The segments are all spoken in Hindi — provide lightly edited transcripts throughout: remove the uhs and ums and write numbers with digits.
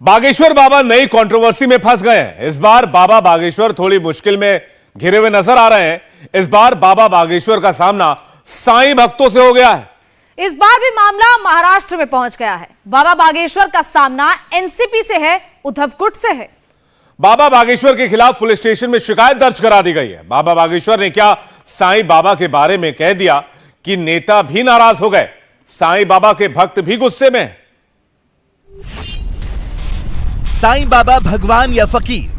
बागेश्वर बाबा नई कंट्रोवर्सी में फंस गए हैं। इस बार बाबा बागेश्वर थोड़ी मुश्किल में घिरे हुए नजर आ रहे हैं। इस बार बाबा बागेश्वर का सामना साईं भक्तों से हो गया है। इस बार भी मामला महाराष्ट्र में पहुंच गया है। बाबा बागेश्वर का सामना एनसीपी से है, उद्धव गुट से है। बाबा बागेश्वर के खिलाफ पुलिस स्टेशन में शिकायत दर्ज करा दी गई है। बाबा बागेश्वर ने क्या साईं बाबा के बारे में कह दिया कि नेता भी नाराज हो गए, साईं बाबा के भक्त भी गुस्से में हैं। साईं बाबा भगवान या फकीर,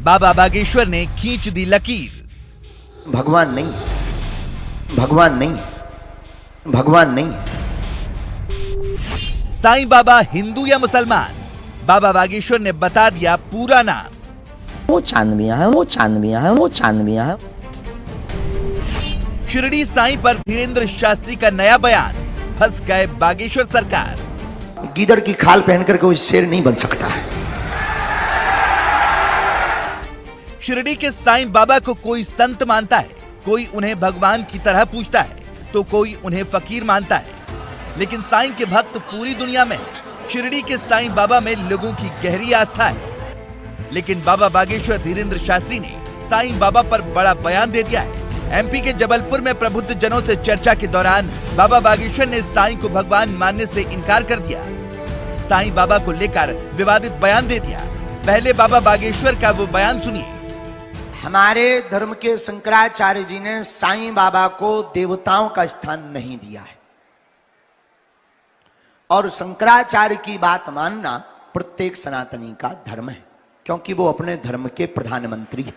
बाबा बागेश्वर ने खींच दी लकीर। भगवान नहीं, भगवान नहीं, भगवान नहीं। साईं बाबा हिंदू या मुसलमान, बाबा बागेश्वर ने बता दिया पूरा नाम। वो चांदनियां है, वो चांदनियां है, वो चांदनियां है। शिरडी साईं पर धीरेन्द्र शास्त्री का नया बयान, फंस गए बागेश्वर सरकार। गीदड़ की खाल पहनकर कोई शेर नहीं बन सकता है। शिरडी के साईं बाबा को कोई संत मानता है, कोई उन्हें भगवान की तरह पूजता है, तो कोई उन्हें फकीर मानता है। लेकिन साईं के भक्त पूरी दुनिया में हैं। शिरडी के साईं बाबा में लोगों की गहरी आस्था है। लेकिन बाबा बागेश्वर धीरेन्द्र शास्त्री ने साईं बाबा पर बड़ा बयान दे दिया है। एमपी के जबलपुर में प्रबुद्ध जनों से चर्चा के दौरान बाबा बागेश्वर ने साईं को भगवान मानने से इनकार कर दिया। साईं बाबा को लेकर विवादित बयान दे दिया। पहले बाबा बागेश्वर का वो बयान सुनिए। हमारे धर्म के शंकराचार्य जी ने साईं बाबा को देवताओं का स्थान नहीं दिया है, और शंकराचार्य की बात मानना प्रत्येक सनातनी का धर्म है, क्योंकि वो अपने धर्म के प्रधानमंत्री हैं।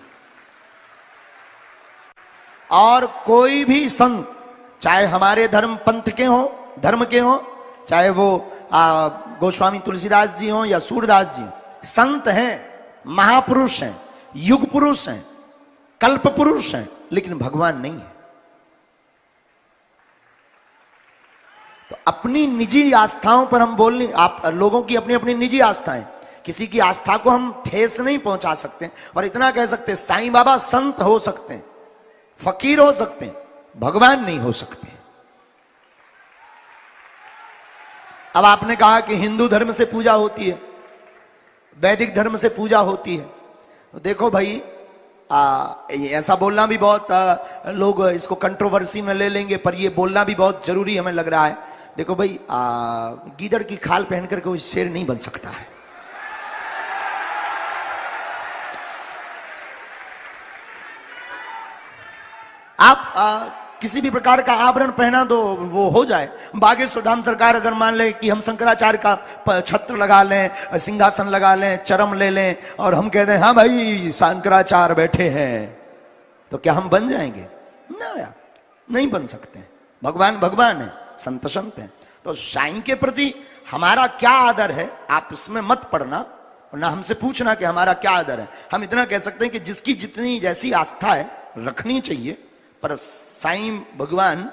और कोई भी संत, चाहे हमारे धर्म पंथ के हों, धर्म के हों, चाहे वो गोस्वामी तुलसीदास जी हों या सूरदास जी, संत हैं, महापुरुष हैं, युग पुरुष हैं, कल्प पुरुष हैं, लेकिन भगवान नहीं है। तो अपनी निजी आस्थाओं पर हम बोलने, आप लोगों की अपनी अपनी निजी आस्थाएं, किसी की आस्था को हम ठेस नहीं पहुंचा सकते। और इतना कह सकते साईं बाबा संत हो सकते हैं, फकीर हो सकते हैं, भगवान नहीं हो सकते। अब आपने कहा कि हिंदू धर्म से पूजा होती है, वैदिक धर्म से पूजा होती है, तो देखो भाई, ऐसा बोलना भी बहुत लोग इसको कंट्रोवर्सी में ले लेंगे, पर ये बोलना भी बहुत जरूरी हमें लग रहा है। देखो भाई, गीदड़ की खाल पहनकर कोई शेर नहीं बन सकता है। आप किसी भी प्रकार का आभरण पहना दो, वो हो जाए। बागेश्वर धाम सरकार अगर मान ले कि हम शंकराचार्य का छत्र लगा लें, सिंहासन लगा लें, चरम ले लें, और हम कहते हैं हाँ भाई शंकराचार्य बैठे हैं, तो क्या हम बन जाएंगे? ना यार, नहीं बन सकते। भगवान भगवान है, संत संत है। तो साईं के प्रति हमारा क्या आदर है, आप इसमें मत पड़ना, ना हमसे पूछना कि हमारा क्या आदर है। हम इतना कह सकते हैं कि जिसकी जितनी जैसी आस्था है रखनी चाहिए, पर साईं भगवान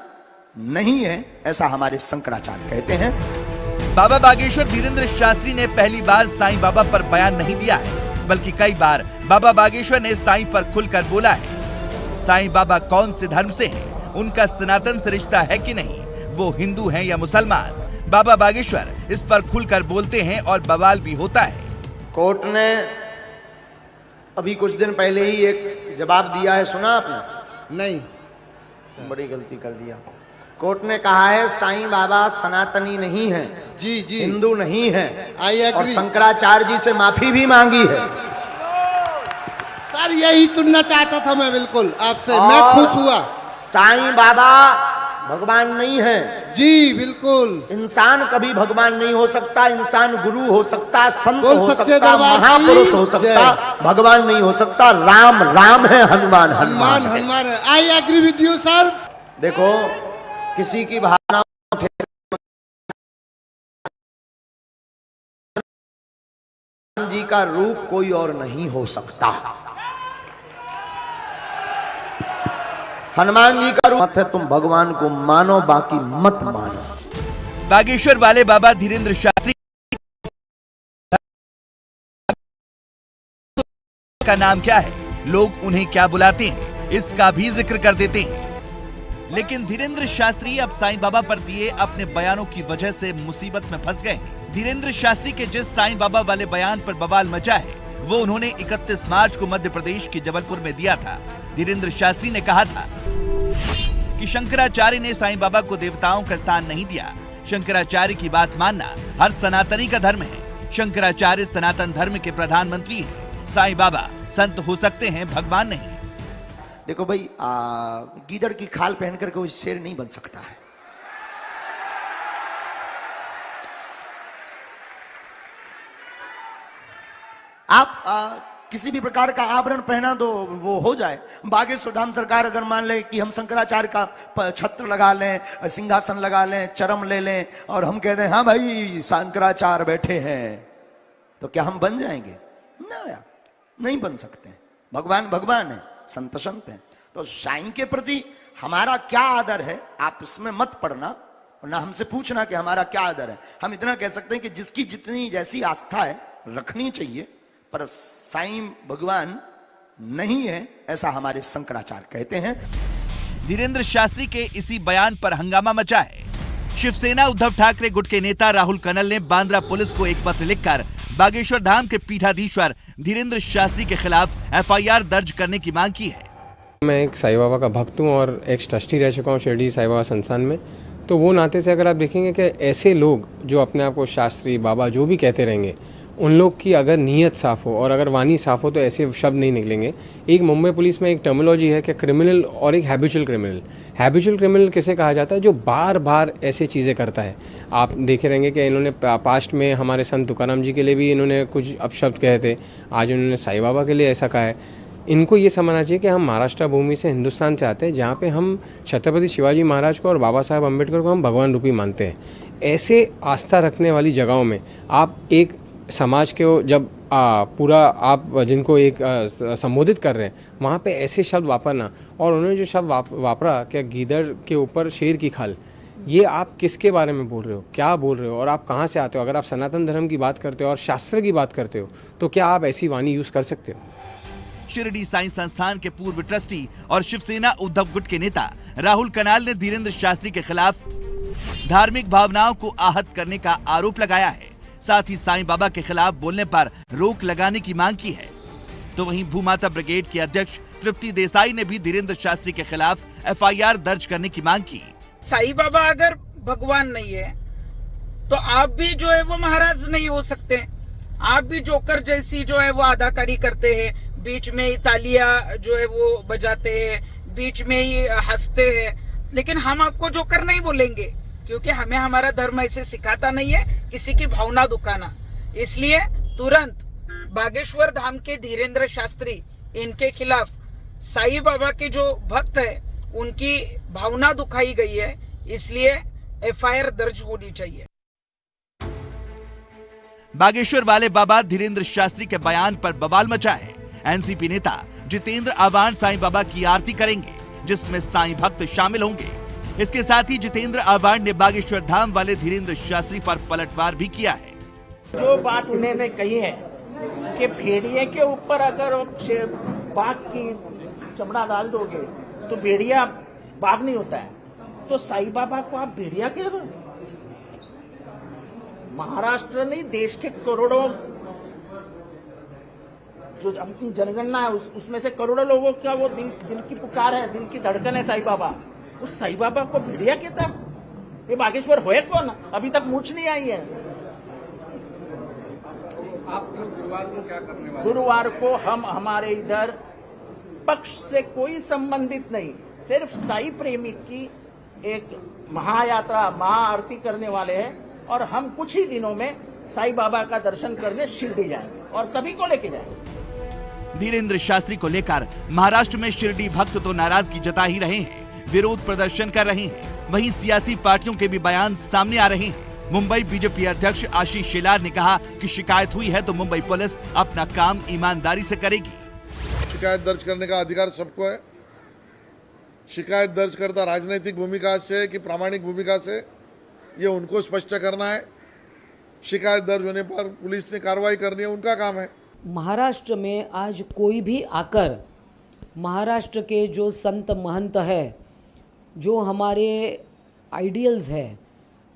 नहीं है, ऐसा हमारे शंकराचार्य कहते हैं। बाबा बागेश्वर धीरेन्द्र शास्त्री ने पहली बार साईं बाबा पर बयान नहीं दिया है, बल्कि कई बार बाबा बागेश्वर ने साईं पर खुलकर बोला है। साईं बाबा कौन से धर्म से हैं, उनका सनातन से रिश्ता है कि नहीं, वो हिंदू हैं या मुसलमान, बाबा बागेश्वर इस पर खुलकर बोलते हैं और बवाल भी होता है। कोर्ट ने अभी कुछ दिन पहले ही एक जवाब दिया है, सुना आपने? नहीं, बड़ी गलती कर दिया। कोर्ट ने कहा है साईं बाबा सनातनी नहीं है, जी जी, हिंदू नहीं है, और agree। शंकराचार्य जी से माफी भी मांगी है। सर यही सुनना चाहता था मैं, बिल्कुल आपसे मैं खुश हुआ। साईं बाबा भगवान नहीं है। जी बिल्कुल, इंसान कभी भगवान नहीं हो सकता। इंसान गुरु हो सकता, संत बोल हो सच्चे सकता, दरबार की महापुरुष हो सकता, भगवान नहीं हो सकता। राम राम है, हनुमान हनुमान है। हनुमान है। I agree with you sir. देखो, किसी की भावना जी का रूप कोई और नहीं हो सकता। हनुमान जी का रूप है, तुम भगवान को मानो, बाकी मत मानो। बागेश्वर वाले बाबा धीरेन्द्र शास्त्री का नाम क्या है, लोग उन्हें क्या बुलाते हैं, इसका भी जिक्र कर देते हैं। लेकिन धीरेन्द्र शास्त्री अब साईं बाबा पर दिए अपने बयानों की वजह से मुसीबत में फंस गए। धीरेन्द्र शास्त्री के जिस साईं बाबा वाले बयान पर बवाल मचा है, वो उन्होंने 31 मार्च को मध्य प्रदेश के जबलपुर में दिया था। धीरेन्द्र शास्त्री ने कहा था कि शंकराचार्य ने साईं बाबा को देवताओं का स्थान नहीं दिया। शंकराचार्य की बात मानना हर सनातनी का धर्म है। शंकराचार्य सनातन धर्म के प्रधानमंत्री हैं। साईं बाबा संत हो सकते हैं, भगवान नहीं। देखो भाई, गीदड़ की खाल पहन कर कोई शेर नहीं बन सकता है। आप किसी भी प्रकार का आभरण पहना दो, वो हो जाए। बागेश्वर धाम सरकार अगर मान ले कि हम शंकराचार्य का छत्र लगा लें, सिंहासन लगा लें, चरम ले लें और हम कह दें हाँ भाई शंकराचार्य बैठे हैं, तो क्या हम बन जाएंगे? ना यार, नहीं बन सकते। भगवान भगवान है, संत संत है। तो साईं के प्रति हमारा क्या आदर है, आप इसमें मत पड़ना, ना हमसे पूछना कि हमारा क्या आदर है। हम इतना कह सकते हैं कि जिसकी जितनी जैसी आस्था है रखनी चाहिए, पर साईं भगवान नहीं है ऐसा हमारे शंकराचार्य कहते हैं। धीरेन्द्र शास्त्री के इसी बयान पर हंगामा मचा है। शिवसेना उद्धव ठाकरे गुट के नेता राहुल कनल ने बांद्रा पुलिस को एक पत्र लिखकर बागेश्वर धाम के पीठाधीश्वर धीरेन्द्र शास्त्री के खिलाफ एफआईआर दर्ज करने की मांग की है। मैं एक साईं बाबा का भक्त हूँ और एक ट्रस्टी रह चुका हूँ शिरडी साईं बाबा संस्थान में। तो वो नाते से अगर आप देखेंगे कि ऐसे लोग जो अपने आप को शास्त्री बाबा जो भी कहते रहेंगे, उन लोग की अगर नीयत साफ़ हो और अगर वाणी साफ़ हो तो ऐसे शब्द नहीं निकलेंगे। एक मुंबई पुलिस में एक टर्मिनोलॉजी है कि क्रिमिनल और एक हैबिचुअल क्रिमिनल। हैबिचुअल क्रिमिनल किसे कहा जाता है? जो बार बार ऐसे चीज़ें करता है। आप देखे रहेंगे कि इन्होंने पास्ट में हमारे संत तुकाराम जी के लिए भी इन्होंने कुछ अपशब्द कहे थे, आज उन्होंने साईं बाबा के लिए ऐसा कहा है। इनको ये समझना चाहिए कि हम महाराष्ट्र भूमि से, हिंदुस्तान से आते हैं, जहाँ पे हम छत्रपति शिवाजी महाराज को और बाबा साहब अम्बेडकर को हम भगवान रूपी मानते हैं। ऐसे आस्था रखने वाली जगहों में आप एक समाज के जब पूरा आप जिनको एक संबोधित कर रहे हैं, वहाँ पे ऐसे शब्द वापरना, और उन्होंने जो शब्द वापरा क्या गीदड़ के ऊपर शेर की खाल, ये आप किसके बारे में बोल रहे हो, क्या बोल रहे हो और आप कहाँ से आते हो? अगर आप सनातन धर्म की बात करते हो और शास्त्र की बात करते हो तो क्या आप ऐसी वाणी यूज़ कर सकते हो? शिरडी साईं संस्थान के पूर्व ट्रस्टी और शिवसेना उद्धव गुट के नेता राहुल कनाल ने धीरेन्द्र शास्त्री के खिलाफ धार्मिक भावनाओं को आहत करने का आरोप लगाया है। साथ ही साईं बाबा के खिलाफ बोलने पर रोक लगाने की मांग की है। तो वहीं भूमाता ब्रिगेड की अध्यक्ष तृप्ति देसाई ने भी धीरेन्द्र शास्त्री के खिलाफ एफआईआर दर्ज करने की मांग की। साईं बाबा अगर भगवान नहीं है तो आप भी जो है वो महाराज नहीं हो सकते। आप भी जोकर जैसी जो है वो अदाकारी करते हैं, बीच में ही तालियां जो है वो बजाते हैं, बीच में ही हंसते हैं, लेकिन हम आपको जोकर नहीं बोलेंगे क्योंकि हमें हमारा धर्म ऐसे सिखाता नहीं है किसी की भावना दुखाना। इसलिए तुरंत बागेश्वर धाम के धीरेन्द्र शास्त्री, इनके खिलाफ साईं बाबा के जो भक्त है उनकी भावना दुखाई गई है, इसलिए एफआईआर दर्ज होनी चाहिए। बागेश्वर वाले बाबा धीरेन्द्र शास्त्री के बयान पर बवाल मचा है। एनसीपी नेता जितेंद्र आवान साईं बाबा की आरती करेंगे, जिसमें साईं भक्त शामिल होंगे। इसके साथ ही जितेंद्र आवान ने बागेश्वर धाम वाले धीरेन्द्र शास्त्री पर पलटवार भी किया है। जो बात उन्होंने कही है कि भेड़िए के ऊपर अगर बाघ की चमड़ा डाल दोगे तो भेड़िया बाघ नहीं होता है, तो साईं बाबा को आप भेड़िया कह रहे हो? महाराष्ट्र नहीं, देश के करोड़ों जो अपनी जनगणना है उसमें से करोड़ों लोगों का वो दिल की पुकार है, दिल की धड़कन है साईं बाबा। उस साईं बाबा को भेड़िया कहता? ये बागेश्वर होए कौन? अभी तक मूछ नहीं आई है। आप गुरुवार को क्या करने वाले? गुरुवार को हम हमारे इधर पक्ष से कोई संबंधित नहीं, सिर्फ साईं प्रेमी की एक महायात्रा, महाआरती करने वाले हैं और हम कुछ ही दिनों में साईं बाबा का दर्शन करने शिरडी जाएंगे और सभी को लेके जाएंगे। धीरेन्द्र शास्त्री को लेकर महाराष्ट्र में शिरडी भक्त तो नाराजगी जता ही रहे हैं, विरोध प्रदर्शन कर रहे हैं। वहीं सियासी पार्टियों के भी बयान सामने आ रहे हैं। मुंबई बीजेपी अध्यक्ष आशीष शेलार ने कहा कि शिकायत हुई है तो मुंबई पुलिस अपना काम ईमानदारी से करेगी। शिकायत दर्ज करने का अधिकार सबको है। शिकायत दर्ज करता राजनीतिक भूमिका से कि प्रामाणिक भूमिका से, ये उनको स्पष्ट करना है। शिकायत दर्ज होने पर पुलिस ने कार्रवाई करनी है, उनका काम है। महाराष्ट्र में आज कोई भी आकर महाराष्ट्र के जो संत महंत है, जो हमारे आइडियल्स है,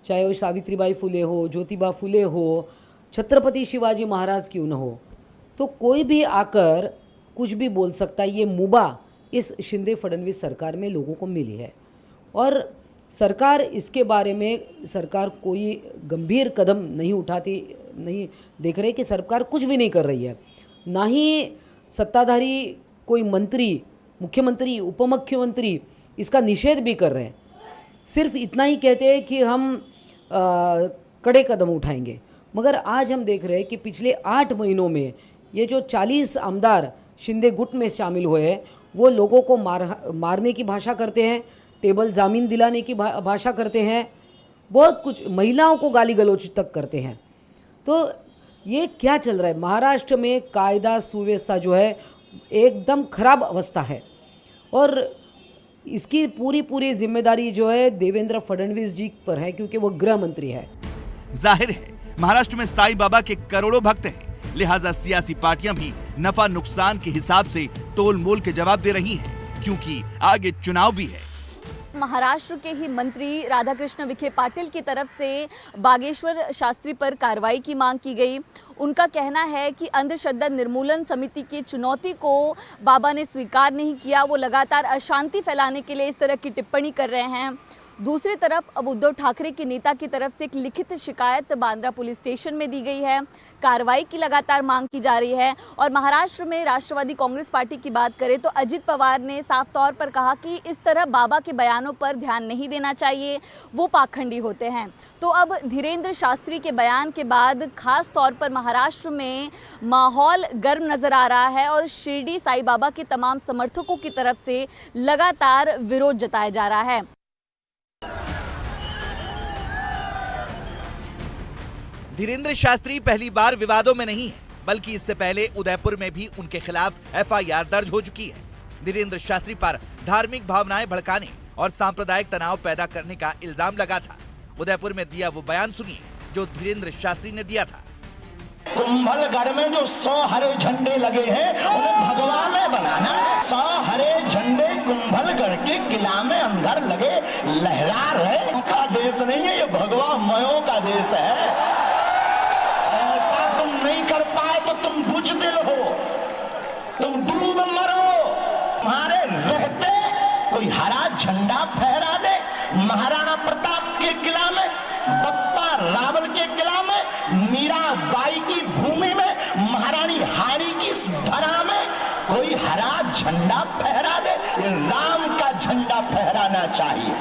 चाहे वो सावित्रीबाई फुले हो, ज्योतिबा फुले हो, छत्रपति शिवाजी महाराज क्यों न हो, तो कोई भी आकर कुछ भी बोल सकता है। ये मुबा इस शिंदे फडणवीस सरकार में लोगों को मिली है और सरकार इसके बारे में सरकार कोई गंभीर कदम नहीं उठाती, नहीं देख रहे कि सरकार कुछ भी नहीं कर रही है। ना ही सत्ताधारी कोई मंत्री, मुख्यमंत्री, उपमुख्यमंत्री इसका निषेध भी कर रहे हैं। सिर्फ इतना ही कहते हैं कि हम कड़े कदम उठाएंगे, मगर आज हम देख रहे हैं कि पिछले 8 महीनों में ये जो 40 आमदार शिंदे गुट में शामिल हुए हैं वो लोगों को मारने की भाषा करते हैं, टेबल ज़मीन दिलाने की भाषा करते हैं, बहुत कुछ, महिलाओं को गाली गलौज तक करते हैं। तो ये क्या चल रहा है? महाराष्ट्र में कायदा सुव्यवस्था जो है एकदम खराब अवस्था है और इसकी पूरी जिम्मेदारी जो है देवेंद्र फडणवीस जी पर है, क्योंकि वो गृह मंत्री है। जाहिर है महाराष्ट्र में साईं बाबा के करोड़ों भक्त हैं, लिहाजा सियासी पार्टियां भी नफा नुकसान के हिसाब से तोल मोल के जवाब दे रही हैं, क्योंकि आगे चुनाव भी है। महाराष्ट्र के ही मंत्री राधाकृष्ण विखे पाटिल की तरफ से बागेश्वर शास्त्री पर कार्रवाई की मांग की गई। उनका कहना है कि अंधश्रद्धा निर्मूलन समिति की चुनौती को बाबा ने स्वीकार नहीं किया, वो लगातार अशांति फैलाने के लिए इस तरह की टिप्पणी कर रहे हैं। दूसरी तरफ अब उद्धव ठाकरे के नेता की तरफ से एक लिखित शिकायत बांद्रा पुलिस स्टेशन में दी गई है। कार्रवाई की लगातार मांग की जा रही है और महाराष्ट्र में राष्ट्रवादी कांग्रेस पार्टी की बात करें तो अजित पवार ने साफ तौर पर कहा कि इस तरह बाबा के बयानों पर ध्यान नहीं देना चाहिए, वो पाखंडी होते हैं। तो अब धीरेन्द्र शास्त्री के बयान के बाद खास तौर पर महाराष्ट्र में माहौल गर्म नजर आ रहा है और शिरडी साईं बाबा के तमाम समर्थकों की तरफ से लगातार विरोध जताया जा रहा है। धीरेन्द्र शास्त्री पहली बार विवादों में नहीं है, बल्कि इससे पहले उदयपुर में भी उनके खिलाफ एफआईआर दर्ज हो चुकी है। धीरेन्द्र शास्त्री पर धार्मिक भावनाएं भड़काने और सांप्रदायिक तनाव पैदा करने का इल्जाम लगा था। उदयपुर में दिया वो बयान सुनिए जो धीरेन्द्र शास्त्री ने दिया था। कुंभलगढ़ में जो 100 हरे झंडे लगे हैं उन्हें भगवा में बनाना। 100 हरे झंडे कुंभलगढ़ के किला में अंदर लगे लहरा रहे। उनका देश नहीं है, ये भगवा मयों का देश है। ऐसा तुम नहीं कर पाए तो तुम बुज़दिल हो, तुम डूब मरो। तुम्हारे रहते कोई हरा झंडा फहरा दे महाराणा प्रताप के किला में, बप्पा रावल के किला में, मीराबाई की भूमि में, महारानी हारी की धरा में कोई हरा झंडा फहरा दे। ये राम का झंडा फहराना चाहिए।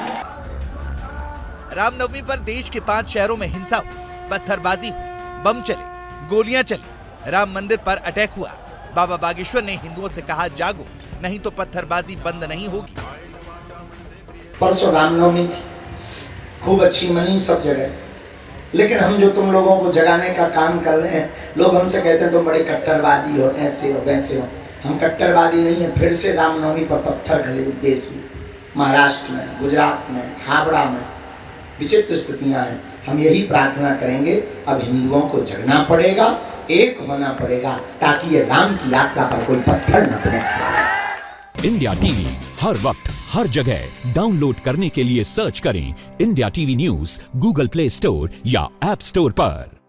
रामनवमी पर देश के 5 शहरों में हिंसा हुई, पत्थरबाजी हुई, बम चले, गोलियां चली, राम मंदिर पर अटैक हुआ। बाबा बागेश्वर ने हिंदुओं से कहा जागो, नहीं तो पत्थरबाजी बंद नहीं होगी। परसों रामनवमी थी, खूब अच्छी मनी सब जगह, लेकिन हम जो तुम लोगों को जगाने का काम कर रहे हैं, लोग हमसे कहते हैं तुम बड़े कट्टरवादी हो, ऐसे हो वैसे हो। हम कट्टरवादी नहीं है। फिर से रामनवमी पर पत्थर गले देश में, महाराष्ट्र में, गुजरात में, हावड़ा में विचित्र स्थितियां हैं। हम यही प्रार्थना करेंगे, अब हिंदुओं को जगना पड़ेगा, एक होना पड़ेगा, ताकि ये राम की यात्रा पर कोई पत्थर न पड़े। इंडिया टीवी हर वक्त हर जगह डाउनलोड करने के लिए सर्च करें India TV news Google play store या ऐप स्टोर पर।